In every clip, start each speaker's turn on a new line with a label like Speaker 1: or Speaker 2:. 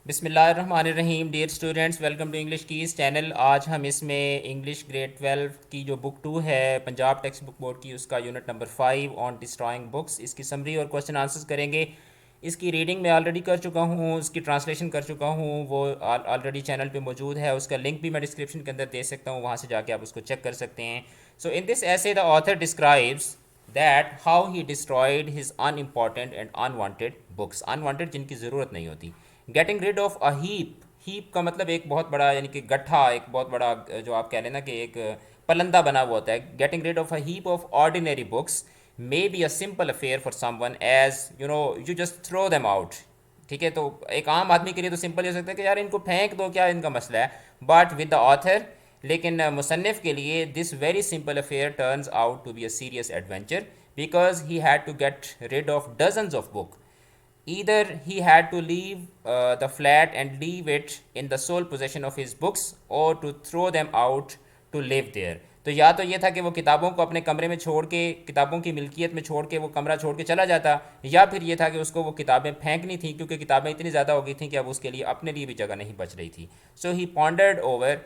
Speaker 1: बिस्मिल्लाहिर्रहमानिर्रहीम। Dear students, welcome to English keys channel. आज हम इसमें इंग्लिश ग्रेड 12 की जो बुक 2 है पंजाब टेक्स्ट बुक बोर्ड की, उसका unit number 5 on destroying books, इसकी समरी और क्वेश्चन आंसर्स करेंगे। इसकी रीडिंग मैं ऑलरेडी कर चुका हूँ, उसकी ट्रांसलेशन कर चुका हूँ, वो ऑलरेडी चैनल पे मौजूद है। उसका लिंक भी मैं डिस्क्रिप्शन के अंदर दे सकता हूँ, वहाँ से जाके आप उसको चेक कर सकते हैं। So in this essay the author describes that how he destroyed his unimportant and unwanted books, unwanted जिनकी ज़रूरत नहीं होती। Getting rid of a heap, heap का मतलब एक बहुत बड़ा, यानी कि गट्ठा, एक बहुत बड़ा, जो आप कह लेना कि एक पलंदा बना हुआ होता है। Getting rid of a heap of ordinary books may be a simple affair for someone, as you just throw them out. ठीक है, तो एक आम आदमी के लिए तो सिंपल हो सकता है कि यार इनको फेंक दो, क्या इनका मसला है। बट विद द ऑथर, लेकिन मुसन्निफ के लिए, this very simple affair turns out to be a serious adventure, because he had to get rid of dozens of book. Either he had to leave the flat and leave it in the sole possession of his books, or to throw them out to live there. तो या तो ये था कि वो किताबों को अपने कमरे में छोड़ के, किताबों की मिल्कियत में छोड़ के वो कमरा छोड़ के चला जाता, या फिर ये था कि उसको वो किताबें फेंकनी थी, क्योंकि किताबें इतनी ज़्यादा हो गई थी कि अब उसके लिए, अपने लिए भी जगह नहीं बच रही थी। So he pondered over,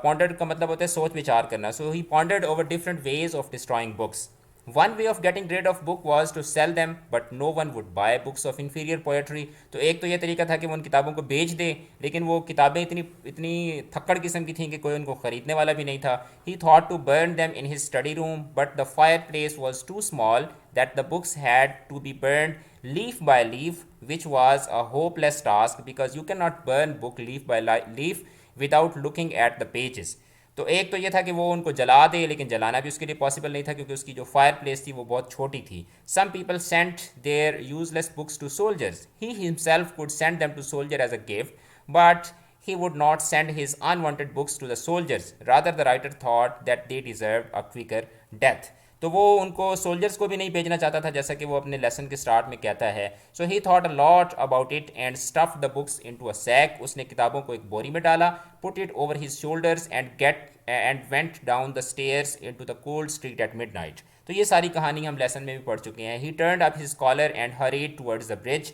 Speaker 1: pondered का मतलब होता है सोच विचार करना। So he pondered over different ways of destroying books. One way of getting rid of book was to sell them, but no one would buy books of inferior poetry. तो एक तो ये तरीका था कि वो उन किताबों को बेच दे, लेकिन वो किताबें इतनी इतनी थक्कड़ किस्म की थीं कि कोई उनको ख़रीदने वाला भी नहीं था। He thought to burn them in his study room, but the fireplace was too small that the books had to be burned leaf by leaf, which was a hopeless task because you cannot burn book leaf by leaf without looking at the pages. तो एक तो ये था कि वो उनको जला दे, लेकिन जलाना भी उसके लिए पॉसिबल नहीं था, क्योंकि उसकी जो फायर प्लेस थी वो बहुत छोटी थी। Some people sent their useless books to soldiers, he himself could send them to soldier as a gift, but he would not send his unwanted books to the soldiers. Rather, the writer thought that they deserved a quicker death. तो वो उनको soldiers को भी नहीं भेजना चाहता था, जैसा कि वो अपने लेसन के स्टार्ट में कहता है। So he thought a lot about it and stuffed the books into a sack. उसने किताबों को एक बोरी में डाला, put it over his shoulders and went down the stairs into the cold street at midnight. तो ये सारी कहानी हम लेसन में भी पढ़ चुके हैं। He turned up his collar and hurried towards the bridge.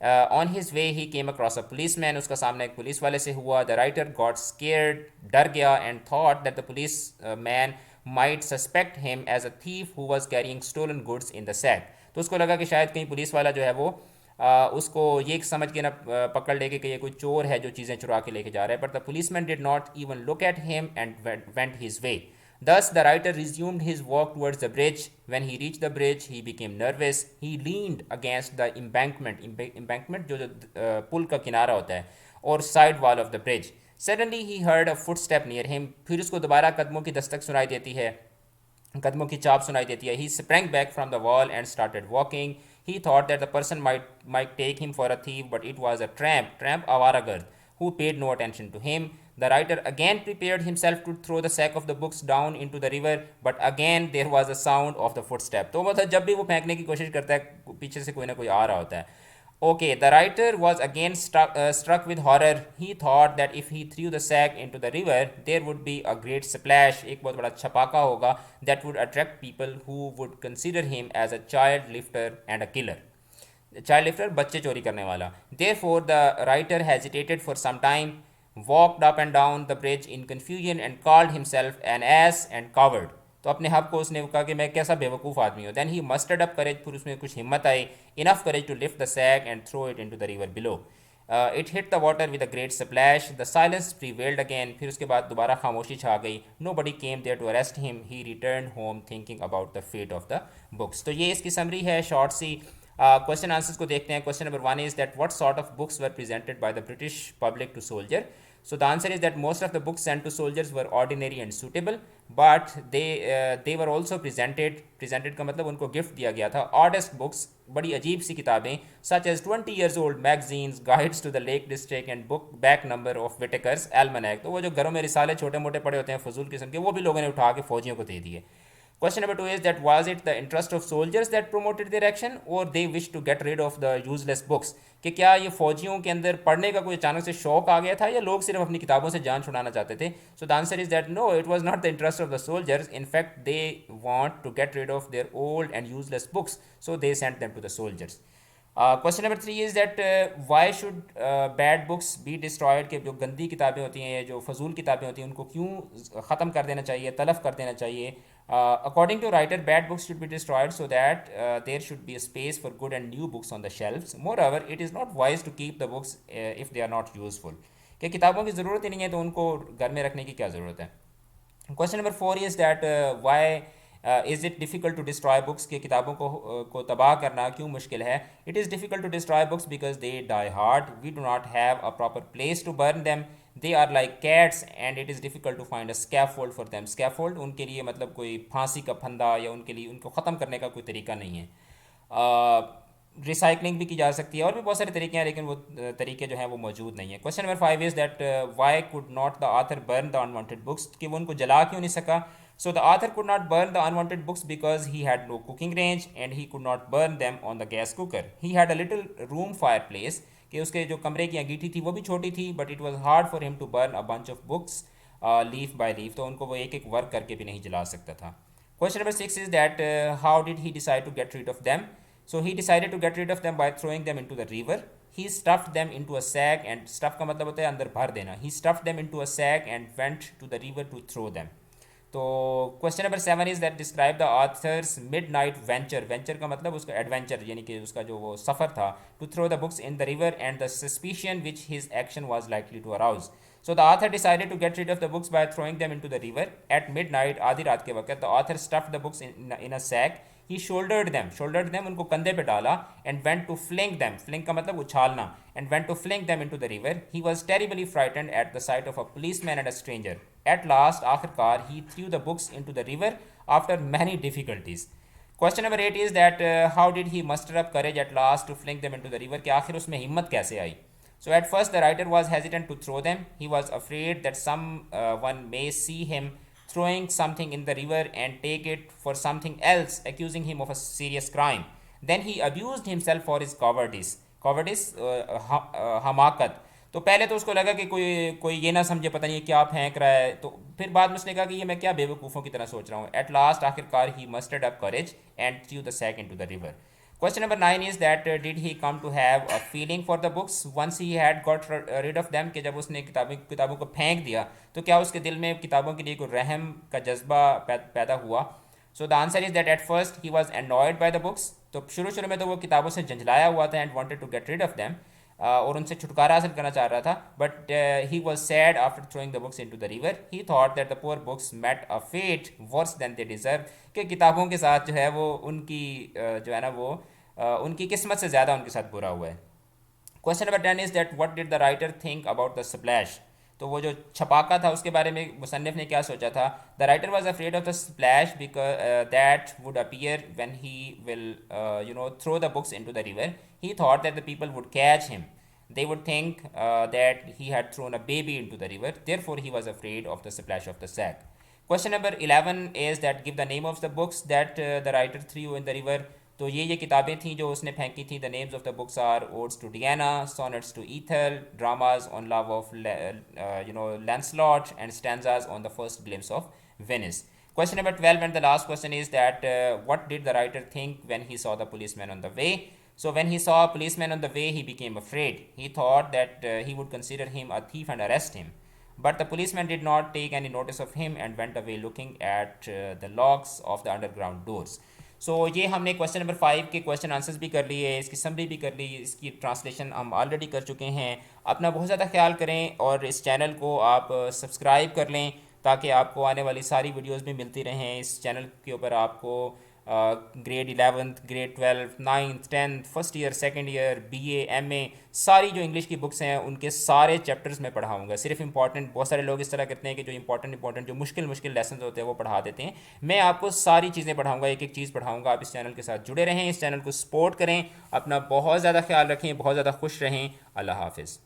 Speaker 1: On his way he came across a police man, उसका सामना एक पुलिस वाले से हुआ। द राइटर गॉट स्केयर्ड, डर गया, and thought that the police man might suspect him as a thief who was carrying stolen goods in the sack. तो उसको लगा कि शायद कहीं पुलिस वाला जो है वो उसको ये समझ के ना पकड़ लेके कि ये कोई चोर है जो चीज़ें चुरा के लेके जा रहा है। But the police man did not even look at him and went his way. Thus, the writer resumed his walk towards the bridge. When he reached the bridge, he became nervous. He leaned against the embankment. Embankment जो पुल का किनारा होता है, और side wall of the bridge. Suddenly, he heard a footstep near him. फिर उसको दोबारा कदमों की दस्तक सुनाई देती है, कदमों की चाप सुनाई देती है। He sprang back from the wall and started walking. He thought that the person might take him for a thief, but it was a tramp आवारागर्द, who paid no attention to him. The writer again prepared himself to throw the sack of the books down into the river, but again there was a sound of the footstep. तो मतलब जब भी वो फेंकने की कोशिश करता है, पीछे से कोई ना कोई आ रहा होता है। Okay, the writer was again struck with horror. He thought that if he threw the sack into the river, there would be a great splash. एक बहुत बड़ा छपाका होगा that would attract people who would consider him as a child lifter and a killer. Child lifter, बच्चे चोरी करने वाला. Therefore, the writer hesitated for some time, walked up and down the bridge in confusion, and called himself an ass and coward. तो अपने आप को उसने कहा कि मैं कैसा बेवकूफ़ आदमी हूँ। Then he mustered up courage, फिर उसमें कुछ हिम्मत आई, enough courage to lift the sack and throw it into the river below. It hit the water with a great splash. The silence prevailed again, फिर उसके बाद दोबारा खामोशी छा गई। Nobody came there to arrest him. He return home thinking about the fate of the books. तो ये इसकी समरी है शॉर्ट सी। क्वेश्चन आंसर्स को देखते हैं। Question number 1 is that what sort of books were presented by the British public to soldier. So the answer is that most of the books sent to soldiers were ordinary and suitable, but they were also presented का मतलब उनको gift दिया गया था oddest books, बड़ी अजीब सी किताबें, such as 20 years old magazines, guides to the Lake District and book back number of Whitaker's Almanac। तो वो जो घरों में रिसाले छोटे मोटे पड़े होते हैं फजूल किस्म के, वो भी लोगों ने उठा के फौजियों को दे दिए। Question number 2 is that was it the interest of soldiers that promoted their action, or they wished to get rid of the useless books? कि क्या ये फौजियों के अंदर पढ़ने का कोई अचानक से शौक आ गया था, या लोग सिर्फ अपनी किताबों से जान छुड़ाना चाहते थे? So the answer is that no, it was not the interest of the soldiers. In fact they want to get rid of their old and useless books, so they sent them to the soldiers. Question number 3 is that why should bad books be destroyed, के जो गंदी किताबें होती हैं, जो फजूल किताबें होती हैं, उनको क्यों ख़त्म कर देना चाहिए, तलफ कर देना चाहिए. According to writer, bad books should be destroyed so that there should be a space for good and new books on the shelves. Moreover it is not wise to keep the books if they are not useful. कि किताबों की ज़रूरत ही नहीं है तो उनको घर में रखने की क्या ज़रूरत है. Question number 4 is that why is it difficult to destroy books, के किताबों को तबाह करना क्यों मुश्किल है. It is difficult to destroy books because they die hard. We do not have a proper place to burn them. They are like cats and it is difficult to find a scaffold for them. Scaffold उनके लिए मतलब कोई फांसी का फंदा, या उनके लिए उनको ख़त्म करने का कोई तरीका नहीं है. रिसाइकलिंग भी की जा सकती है, और भी बहुत सारे तरीके हैं, लेकिन वो तरीके जो हैं वो मौजूद नहीं है. Question number 5 is that why could not the author burn the unwanted books, कि वो उनको जला क्यों नहीं सका. So the author could not burn the unwanted books because he had no cooking range and he could not burn them on the gas cooker. He had a little room fire place, कि उसके जो कमरे की अंगीठी थी वो भी छोटी थी, but it was hard for him to burn a bunch of books leaf by leaf. तो उनको वो एक एक वर्क करके भी नहीं जला सकता था. Question number 6 is that how did he decide to get rid of them? So he decided to get rid of them by throwing them into the river. He stuffed them into a sack, and stuff का मतलब होता है अंदर भर देना. He stuffed them into a sack and went to the river to throw them. तो question number 7 is that describe the authors midnight venture. Venture का मतलब उसका एडवेंचर, यानी कि उसका जो वो सफ़र था. To throw the books in the river and the suspicion which his action was likely to arouse. So the author decided to get rid of the books by throwing them into the river at midnight. आधी रात के वक्त the author stuffed the books in a sack. He shouldered them उनको कंधे पे डाला, and went to fling them. Fling का मतलब उछालना. And went to fling them into the river. He was terribly frightened at the sight of a policeman and a stranger. At last, आखिरकार, he threw the books into the river after many difficulties. Question number 8 is that how did he muster up courage at last to fling them into the river, कि आखिर उसमें हिम्मत कैसे आई. So at first the writer was hesitant to throw them. He was afraid that someone may see him throwing something in the river and take it for something else, accusing him of a serious crime. Then he abused himself for his cowardice. Cowardice हमाकत. तो पहले तो उसको लगा कि कोई कोई ये ना समझे, पता नहीं क्या फेंक रहा है. तो फिर बाद में उसने कहा कि ये मैं क्या बेवकूफ़ों की तरह सोच रहा हूँ. एट लास्ट आखिरकार he mustered up courage and threw the sack into the river. Question number 9 is that did he come to have a feeling for the books once he had got rid of them, कि जब उसने किताबों को फेंक दिया तो क्या उसके दिल में किताबों के लिए कोई रहम का जज्बा पैदा हुआ. So the answer is that at first he was annoyed by the books. तो शुरू में तो वो किताबों से झंझलाया हुआ था and wanted to get rid of them, और उनसे छुटकारा हासिल करना चाह रहा था. But he was sad after throwing the books into the river. He thought that the poor books met a fate worse than they deserve, कि किताबों के साथ जो है वो उनकी जो है ना वो उनकी किस्मत से ज़्यादा उनके साथ बुरा हुआ है. Question number 10 is that what did the writer think about the splash. तो वो जो छपाका था उसके बारे में मुसन्निफ ने क्या सोचा था. The writer was afraid of the splash because that would appear when he will throw the books into the river. He thought that the people would catch him. They would think that he had thrown a baby into the river. Therefore, he was afraid of the splash of the sack. Question number 11 is that give the name of the books that the writer threw in the river. तो ये किताबें थी जो उसने फेंकी थी. The names of the books are Odes to Diana, Sonnets to Ethel, Dramas on Love of Lancelot, and Stanzas on the First Glimpse of Venice. Question number 12 and the last question is that what did the writer think when he saw the policeman on the way. So when he saw a policeman on the way, he became afraid. He thought that he would consider him a thief and arrest him. But the policeman did not take any notice of him and went away looking at the locks of the underground doors. So ये हमने question number 5 के question answers भी कर लिए, इसकी summary भी कर ली, इसकी ट्रांसलेशन हम ऑलरेडी कर चुके हैं. अपना बहुत ज़्यादा ख्याल करें और इस चैनल को आप सब्सक्राइब कर लें ताकि आपको आने वाली सारी वीडियोस भी मिलती रहें. इस चैनल के ऊपर आपको grade 11th, grade 12th, 9th, 10th, first year, second year, BA, MA, सारी जो इंग्लिश की बुक्स हैं उनके सारे चैप्टर्स में पढ़ाऊँगा. सिर्फ इंपॉर्टेंट, बहुत सारे लोग इस तरह करते हैं कि जो इंपॉर्टेंट जो मुश्किल लेसन होते हैं वो पढ़ा देते हैं. मैं आपको सारी चीज़ें पढ़ाऊँगा, एक एक चीज़ पढ़ाऊँगा. आप इस चैनल के साथ जुड़े रहें, इस चैनल को सपोर्ट करें. अपना बहुत ज़्यादा ख्याल रखें, बहुत ज़्यादा खुश रहें. अल्लाह हाफिज़.